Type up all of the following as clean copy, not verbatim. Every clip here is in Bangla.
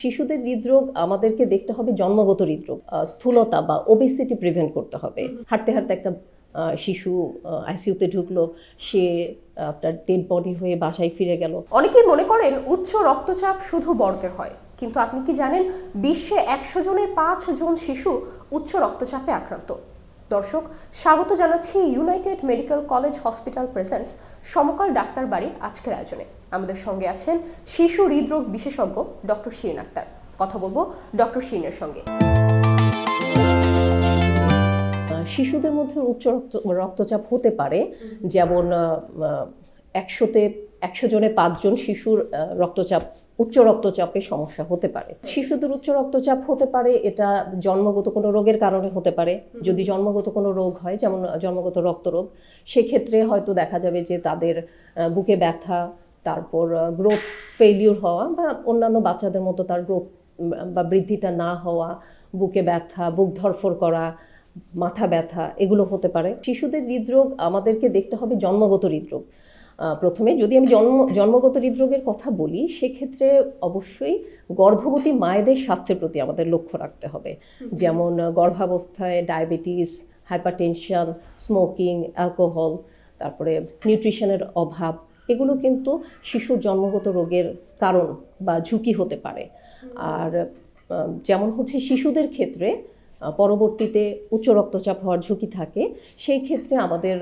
শিশুদের হৃদরোগ আমাদেরকে দেখতে হবে জন্মগত হৃদরোগ, স্থূলতা বা ওবেসিটি প্রিভেন্ট করতে হবে। হাঁটতে হাঁটতে একটা শিশু আইসিইউতে ঢুকলো, সে আপনার ডেড বডি হয়ে বাসায় ফিরে গেল। অনেকেই মনে করেন উচ্চ রক্তচাপ শুধু বড়দের হয়, কিন্তু আপনি কি জানেন বিশ্বে 100 জনের 5 জন শিশু উচ্চ রক্তচাপে আক্রান্ত। দর্শক, স্বাগত জানাচ্ছি United Medical College Hospital presents Samakal doctor বাড়ির আজকের আয়োজনে। আমাদের সঙ্গে আছেন শিশু হৃদরোগ বিশেষজ্ঞ ডক্টর শিরিন আক্তার। কথা বলবো ডক্টর শিরিনের সঙ্গে। শিশুদের মধ্যে উচ্চ রক্তচাপ হতে পারে, যেমন 100 জনে 5 জন শিশুর উচ্চ রক্তচাপের সমস্যা হতে পারে। শিশুদের উচ্চ রক্তচাপ হতে পারে, এটা জন্মগত কোনো রোগের কারণে হতে পারে। যদি জন্মগত কোনো রোগ হয়, যেমন জন্মগত রক্তরোগ, সেক্ষেত্রে হয়তো দেখা যাবে যে তাদের বুকে ব্যথা, তারপর গ্রোথ ফেইলিউর হওয়া, বা অন্যান্য বাচ্চাদের মতো তার গ্রোথ বা বৃদ্ধিটা না হওয়া, বুকে ব্যথা, বুক ধরফর করা, মাথা ব্যথা, এগুলো হতে পারে। শিশুদের হৃদরোগ আমাদেরকে দেখতে হবে জন্মগত হৃদরোগ। প্রথমে যদি আমি জন্মগত হৃদরোগের কথা বলি, সেক্ষেত্রে অবশ্যই গর্ভবতী মায়েদের স্বাস্থ্যের প্রতি আমাদের লক্ষ্য রাখতে হবে। যেমন গর্ভাবস্থায় ডায়াবেটিস, হাইপারটেনশন, স্মোকিং, অ্যালকোহল, তারপরে নিউট্রিশনের অভাব, এগুলো কিন্তু শিশুর জন্মগত রোগের কারণ বা ঝুঁকি হতে পারে। আর যেমন হচ্ছে শিশুদের ক্ষেত্রে পরবর্তীতে উচ্চ রক্তচাপ হওয়ার ঝুঁকি থাকে, সেই ক্ষেত্রে আমাদের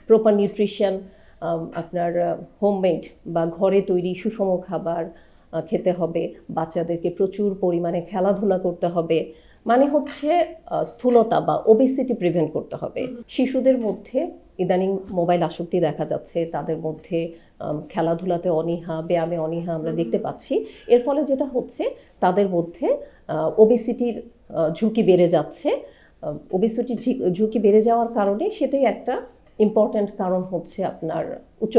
প্রপার নিউট্রিশন, আপনার হোমমেড বা ঘরে তৈরি সুষম খাবার খেতে হবে। বাচ্চাদেরকে প্রচুর পরিমাণে খেলাধুলা করতে হবে, মানে হচ্ছে স্থূলতা বা ওবেসিটি প্রিভেন্ট করতে হবে। শিশুদের মধ্যে ইদানিং মোবাইল আসক্তি দেখা যাচ্ছে, তাদের মধ্যে খেলাধুলাতে অনীহা, ব্যায়ামে অনীহা আমরা দেখতে পাচ্ছি। এর ফলে যেটা হচ্ছে, তাদের মধ্যে ওবেসিটির ঝুঁকি বেড়ে যাচ্ছে। ওবেসিটি ঝুঁকি বেড়ে যাওয়ার কারণে সেটাই একটা ইম্পর্ট্যান্ট কারণ হচ্ছে আপনার উচ্চ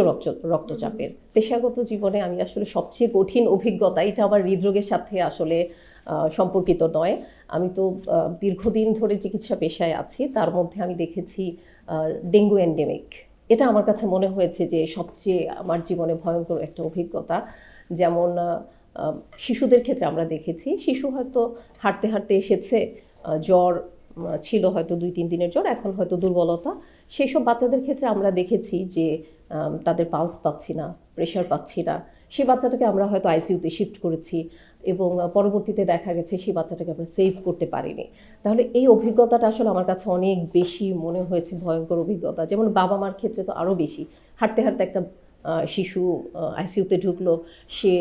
রক্তচাপের। পেশাগত জীবনে আমি আসলে সবচেয়ে কঠিন অভিজ্ঞতা, এটা আমার হৃদরোগের সাথে আসলে সম্পর্কিত নয়। আমি তো দীর্ঘদিন ধরে চিকিৎসা পেশায় আছি, তার মধ্যে আমি দেখেছি ডেঙ্গু এন্ডেমিক। এটা আমার কাছে মনে হয়েছে যে সবচেয়ে আমার জীবনে ভয়ঙ্কর একটা অভিজ্ঞতা। যেমন শিশুদের ক্ষেত্রে আমরা দেখেছি, শিশু হয়তো হাঁটতে হাঁটতে এসেছে, জ্বর ছিল হয়তো 2-3 দিনের জ্বর, এখন হয়তো দুর্বলতা। সেই সব বাচ্চাদের ক্ষেত্রে আমরা দেখেছি যে তাদের পালস পাচ্ছি না, প্রেশার পাচ্ছি না, সেই বাচ্চাটাকে আমরা হয়তো আইসিইউতে শিফট করেছি, এবং পরবর্তীতে দেখা গেছে সেই বাচ্চাটাকে আমরা সেভ করতে পারিনি। তাহলে এই অভিজ্ঞতাটা আসলে আমার কাছে অনেক বেশি মনে হয়েছে ভয়ঙ্কর অভিজ্ঞতা। যেমন বাবা মার ক্ষেত্রে তো আরও বেশি। হাঁটতে হাঁটতে একটা শিশু আইসিইউতে ঢুকলো, সে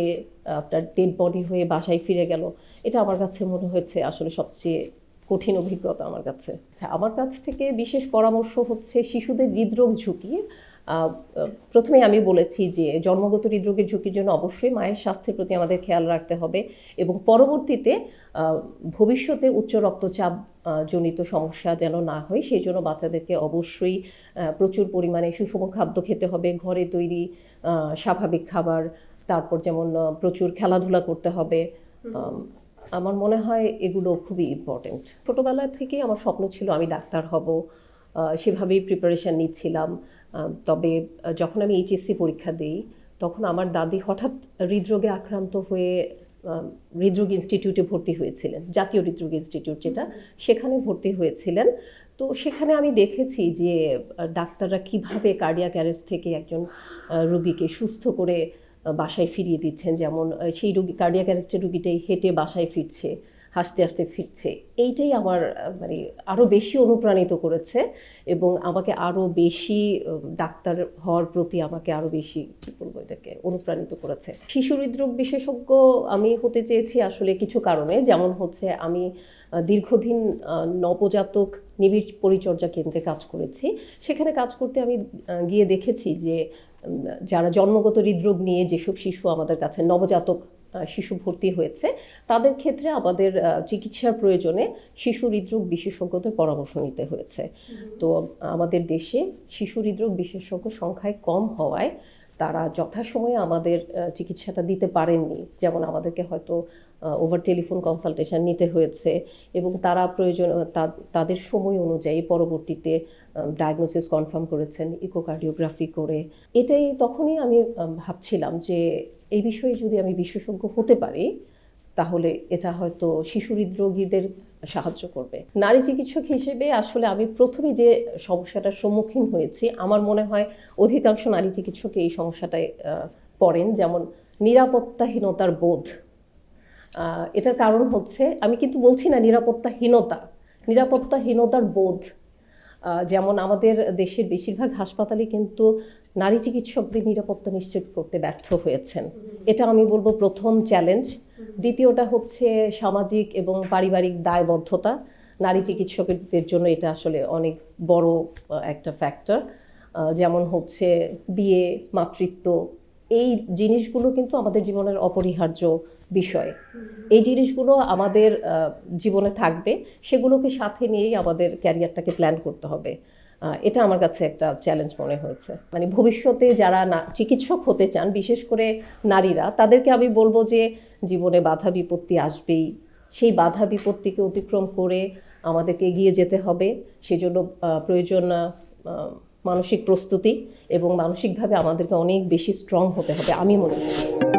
আপনার ডেড বডি হয়ে বাসায় ফিরে গেল। এটা আমার কাছে মনে হয়েছে আসলে সবচেয়ে কঠিন অভিজ্ঞতা আমার কাছে। আচ্ছা, আমার কাছ থেকে বিশেষ পরামর্শ হচ্ছে শিশুদের হৃদরোগ ঝুঁকি। প্রথমে আমি বলেছি যে জন্মগত হৃদরোগের ঝুঁকির জন্য অবশ্যই মায়ের স্বাস্থ্যের প্রতি আমাদের খেয়াল রাখতে হবে, এবং পরবর্তীতে ভবিষ্যতে উচ্চ রক্তচাপ জনিত সমস্যা যেন না হয়, সেই জন্য বাচ্চাদেরকে অবশ্যই প্রচুর পরিমাণে সুষম খাদ্য খেতে হবে, ঘরে তৈরি স্বাভাবিক খাবার, তারপর যেমন প্রচুর খেলাধুলা করতে হবে। আমার মনে হয় এগুলো খুবই ইম্পর্টেন্ট। ছোটোবেলা থেকেই আমার স্বপ্ন ছিল আমি ডাক্তার হব, সেভাবেই প্রিপারেশান নিচ্ছিলাম। তবে যখন আমি এইচএসসি পরীক্ষা দিই, তখন আমার দাদি হঠাৎ হৃদরোগে আক্রান্ত হয়ে হৃদরোগ ইনস্টিটিউটে ভর্তি হয়েছিলেন, জাতীয় হৃদরোগ ইনস্টিটিউট যেটা, সেখানে ভর্তি হয়েছিলেন। তো সেখানে আমি দেখেছি যে ডাক্তাররা কিভাবে কার্ডিয়াক অ্যারেস্ট থেকে একজন রোগীকে সুস্থ করে বাসায় ফিরিয়ে দিচ্ছেন। যেমন সেই রোগী, কার্ডিয়াক অ্যারেস্টের রোগীটাই হেঁটে বাসায় ফিরছে, হাসতে হাসতে ফিরছে। এইটাই আমার মানে আরও বেশি অনুপ্রাণিত করেছে, এবং আমাকে আরও বেশি ডাক্তার হওয়ার প্রতি আমাকে আরও বেশি, কী বলবো, এটাকে অনুপ্রাণিত করেছে। শিশু হৃদরোগ বিশেষজ্ঞ আমি হতে চেয়েছি আসলে কিছু কারণে। যেমন হচ্ছে আমি দীর্ঘদিন নবজাতক নিবিড় পরিচর্যা কেন্দ্রে কাজ করেছি। সেখানে কাজ করতে আমি গিয়ে দেখেছি যে যারা জন্মগত হৃদরোগ নিয়ে যেসব শিশু আমাদের কাছে, নবজাতক শিশু ভর্তি হয়েছে, তাদের ক্ষেত্রে আমাদের চিকিৎসার প্রয়োজনে শিশু হৃদরোগ বিশেষজ্ঞদের পরামর্শ নিতে হয়েছে। তো আমাদের দেশে শিশু হৃদরোগ বিশেষজ্ঞ সংখ্যায় কম হওয়ায় তারা যথাসময়ে আমাদের চিকিৎসাটা দিতে পারেননি। যেমন আমাদেরকে হয়তো ওভার টেলিফোন কনসালটেশন নিতে হয়েছে, এবং তারা প্রয়োজন তাদের সময় অনুযায়ী পরবর্তীতে ডায়াগনোসিস কনফার্ম করেছেন ইকোকার্ডিওগ্রাফি করে। তখনই আমি ভাবছিলাম যে এই বিষয়ে যদি আমি বিশেষজ্ঞ হতে পারি, তাহলে এটা হয়তো শিশু হৃদরোগীদের সাহায্য করবে। নারী চিকিৎসক হিসেবে আসলে আমি প্রথমে যে সমস্যাটার সম্মুখীন হয়েছি, আমার মনে হয় অধিকাংশ নারী চিকিৎসক এই সমস্যাটায় পড়েন, যেমন নিরাপত্তাহীনতার বোধ। এটার কারণ হচ্ছে, আমি কিন্তু বলছি না নিরাপত্তাহীনতার বোধ। যেমন আমাদের দেশের বেশিরভাগ হাসপাতালে কিন্তু নারী চিকিৎসকদের নিরাপত্তা নিশ্চিত করতে ব্যর্থ হয়েছেন। এটা আমি বলবো প্রথম চ্যালেঞ্জ। দ্বিতীয়টা হচ্ছে সামাজিক এবং পারিবারিক দায়বদ্ধতা। নারী চিকিৎসকদের জন্য এটা আসলে অনেক বড় একটা ফ্যাক্টর। যেমন হচ্ছে বিয়ে, মাতৃত্ব, এই জিনিসগুলো কিন্তু আমাদের জীবনের অপরিহার্য বিষয়। এই জিনিসগুলো আমাদের জীবনে থাকবে, সেগুলোকে সাথে নিয়েই আমাদের ক্যারিয়ারটাকে প্ল্যান করতে হবে। এটা আমার কাছে একটা চ্যালেঞ্জ মনে হয়েছে। মানে ভবিষ্যতে যারা চিকিৎসক হতে চান, বিশেষ করে নারীরা, তাদেরকে আমি বলবো যে জীবনে বাধা বিপত্তি আসবেই, সেই বাধা বিপত্তিকে অতিক্রম করে আমাদেরকে এগিয়ে যেতে হবে। সেজন্য প্রয়োজন মানসিক প্রস্তুতি, এবং মানসিকভাবে আমাদেরকে অনেক বেশি স্ট্রং হতে হবে আমি মনে করি।